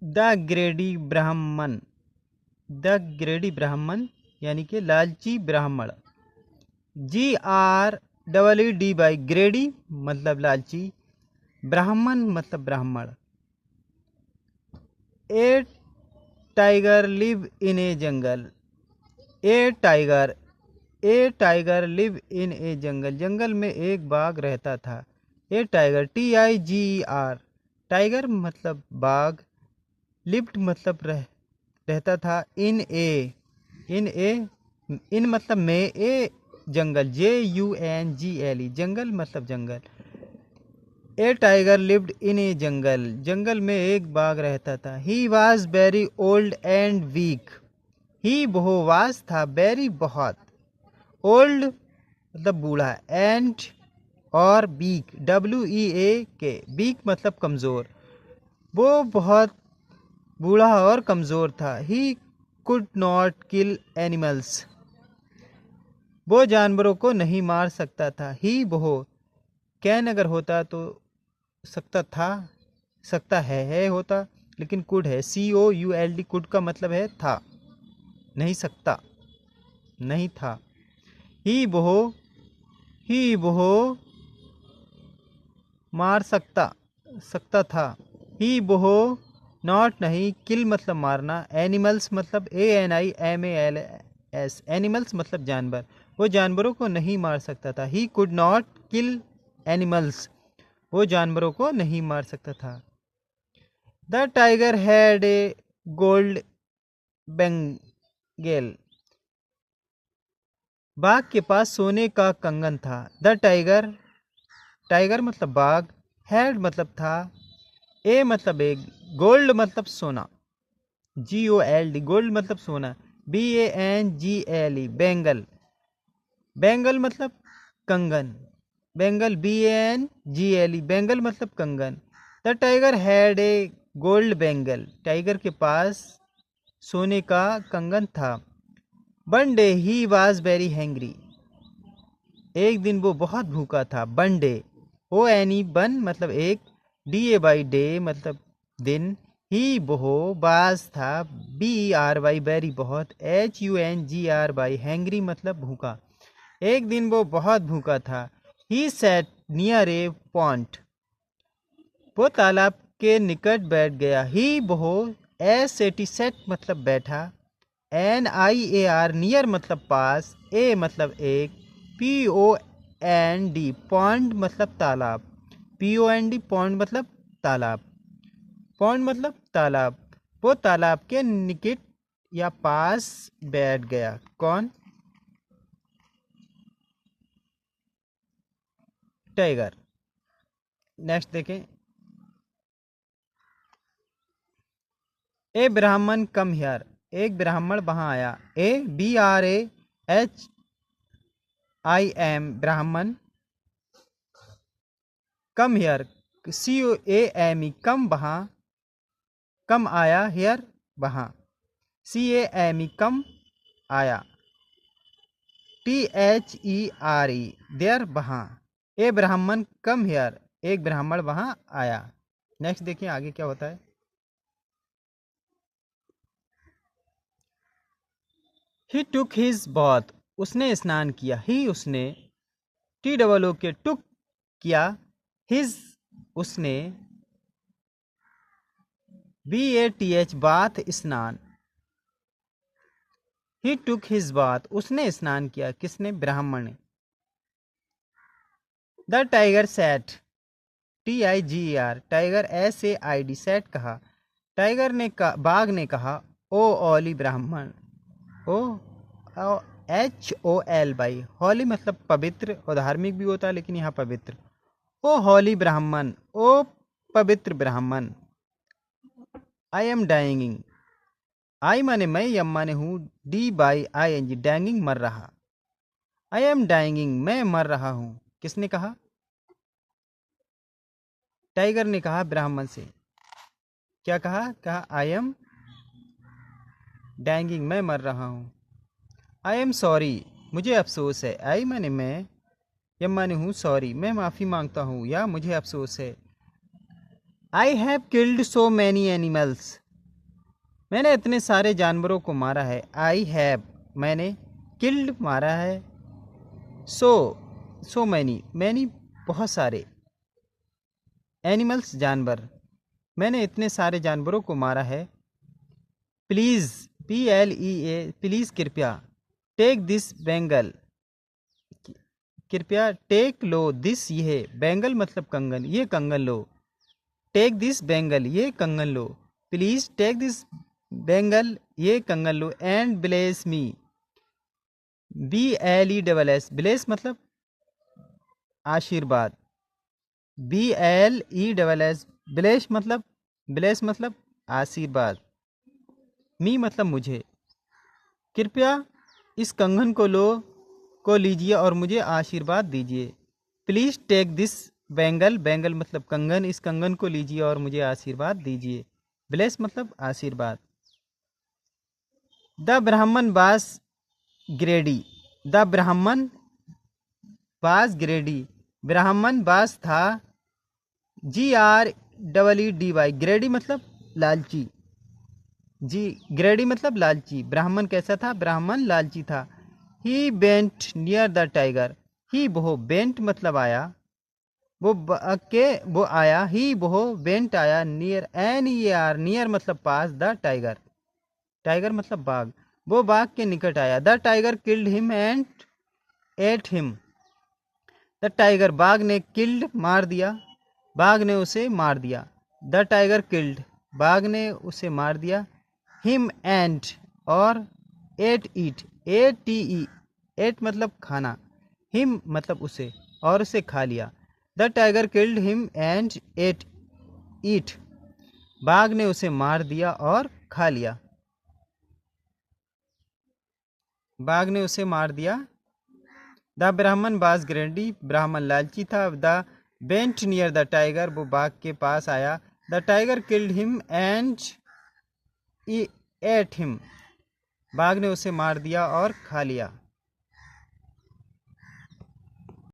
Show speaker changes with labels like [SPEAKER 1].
[SPEAKER 1] The ग्रेडी ब्राह्मण, the ग्रेडी ब्राह्मण यानी कि लालची ब्राह्मण। GREEDY ग्रेडी मतलब लालची, ब्राह्मण मतलब ब्राह्मण। A tiger live in a jungle, a tiger live in a jungle, जंगल में एक बाघ रहता था। ए टाइगर TIGER, टाइगर मतलब बाघ, लिव्ड मतलब रहता था, इन मतलब में, ए जंगल JUNGLE, जंगल मतलब जंगल। A tiger lived in a jungle, जंगल में एक बाघ रहता था। He was very old and weak, he बहुवास था, वेरी बहुत, ओल्ड मतलब बूढ़ा, एंड और वीक WEAK, वीक मतलब कमज़ोर, वो बहुत बूढ़ा और कमज़ोर था। He could not kill animals, वो जानवरों को नहीं मार सकता था। ही वो कैन अगर होता तो सकता था, सकता है होता, लेकिन कुड है, COULD, कुड का मतलब है था, नहीं सकता, नहीं था। ही वो मार सकता, सकता था। ही वो नॉट नहीं, किल मतलब मारना, एनिमल्स मतलब ANIMALS, एनिमल्स मतलब जानवर, वो जानवरों को नहीं मार सकता था। He could not kill animals, वो जानवरों को नहीं मार सकता था। The tiger had a gold Bengal, बाघ के पास सोने का कंगन था। द टाइगर, टाइगर मतलब बाघ, हैड मतलब था, ए मतलब एक, गोल्ड मतलब सोना, GOLD, गोल्ड मतलब सोना, BANGLE, बेंगल, बेंगल मतलब कंगन, बेंगल BANGLE, बेंगल मतलब कंगन। The tiger had a gold Bengal, tiger के पास सोने का कंगन था। One day he was very hangry, एक दिन वो बहुत भूखा था। वन डे, ONE वन मतलब एक, DAY डे मतलब दिन, ही वो बाज था, BERY बैरी बहुत, HUNGRY हैंग्री मतलब भूखा, एक दिन वो बहुत भूखा था। He sat near A point, वो तालाब के निकट बैठ गया। ही वो सेट मतलब बैठा, NIAR नियर मतलब पास, ए मतलब एक, POND पॉन्ड मतलब तालाब, POND पॉन्ड मतलब तालाब, पॉन्ड मतलब तालाब, वो तालाब के निकट या पास बैठ गया। कौन? टाइगर। नेक्स्ट देखें। ए ब्राह्मण कम हियर, एक ब्राह्मण वहां आया। BRAHMN ब्राह्मण, कम हियर CAME कम वहां, कम आया, हियर वहां, CAME कम आया, THERE देयर वहां। ए ब्राह्मण कम हियर, एक ब्राह्मण वहां आया। नेक्स्ट देखिए आगे क्या होता है। ही टुक हिज बाथ, उसने स्नान किया। ही उसने, TOOK टुक किया, हिज उसने, BATH बाथ स्नान। ही टुक हिज बाथ, उसने स्नान किया, किसने? ब्राह्मण ने। The tiger said, TIGER, tiger SAID said कहा, टाइगर ने कहा, बाघ ने कहा, ओ ओली ब्राह्मण, ओ HOL, होली मतलब पवित्र और धार्मिक भी होता है, लेकिन यहाँ पवित्र। ओ होली ब्राह्मण, ओ पवित्र ब्राह्मण। आई एम डाइंगिंग, आई माने मैं, यम माने हूँ, DYING डाइंगिंग मर रहा। आई एम डाइंगिंग, मैं मर रहा हूँ, किसने कहा? टाइगर ने कहा ब्राह्मण से। क्या कहा? कहा आई एम डाइंगिंग, मैं मर रहा हूँ। आई एम सॉरी, मुझे अफसोस है। आई माने मैं, यम माने हूँ, सॉरी मैं माफ़ी मांगता हूँ या मुझे अफसोस है। I have killed so many animals, मैंने इतने सारे जानवरों को मारा है। आई हैव मैंने, किल्ड मारा है, सो मैनी मैनी बहुत सारे, एनिमल्स जानवर, मैंने इतने सारे जानवरों को मारा है। प्लीज़ PLEA प्लीज़ कृपया, टेक दिस बेंगल कृपया, टेक लो, दिस यह, बेंगल मतलब कंगन, ये कंगन लो, टेक दिस बेंगल ये कंगन लो, प्लीज़ टेक दिस बेंगल ये कंगन लो, and bless me, BLESS bless मतलब आशीर्वाद, BLESS ब्लेस मतलब आशीर्वाद, मी मतलब मुझे, कृपया इस कंगन को लीजिए और मुझे आशीर्वाद दीजिए। Please take this bangle, bangle मतलब कंगन, इस कंगन को लीजिए और मुझे आशीर्वाद दीजिए। ब्लेस मतलब आशीर्वाद। द ब्राह्मण बास ग्रेडी, द ब्राह्मण बास ग्रेडी, ब्राह्मण बास था, GREEDY, ग्रेडी मतलब लालची, जी ग्रेडी मतलब लालची। ब्राह्मण कैसा था? ब्राह्मण लालची था। ही बेंट नियर द टाइगर, ही वो, बेंट मतलब आया, वो आया, ही वो बेंट आया, नियर NEAR नियर मतलब पास, द टाइगर, टाइगर मतलब बाघ, वो बाघ के निकट आया। The tiger killed him and at him, the tiger बाघ ने, किल्ड मार दिया, बाघ ने उसे मार दिया। द टाइगर किल्ड बाघ ने उसे मार दिया, हिम एंड और एट ईट, ATE एट मतलब खाना, हिम मतलब उसे और उसे खा लिया। The tiger killed him and ate eat, बाघ ने उसे मार दिया और खा लिया, बाघ ने उसे मार दिया। द ब्राह्मण बाज ग्रेडी, ब्राह्मण लालची था। The bent near the tiger, वो बाघ के पास आया। The tiger killed him and at him, बाघ ने उसे मार दिया और खा लिया।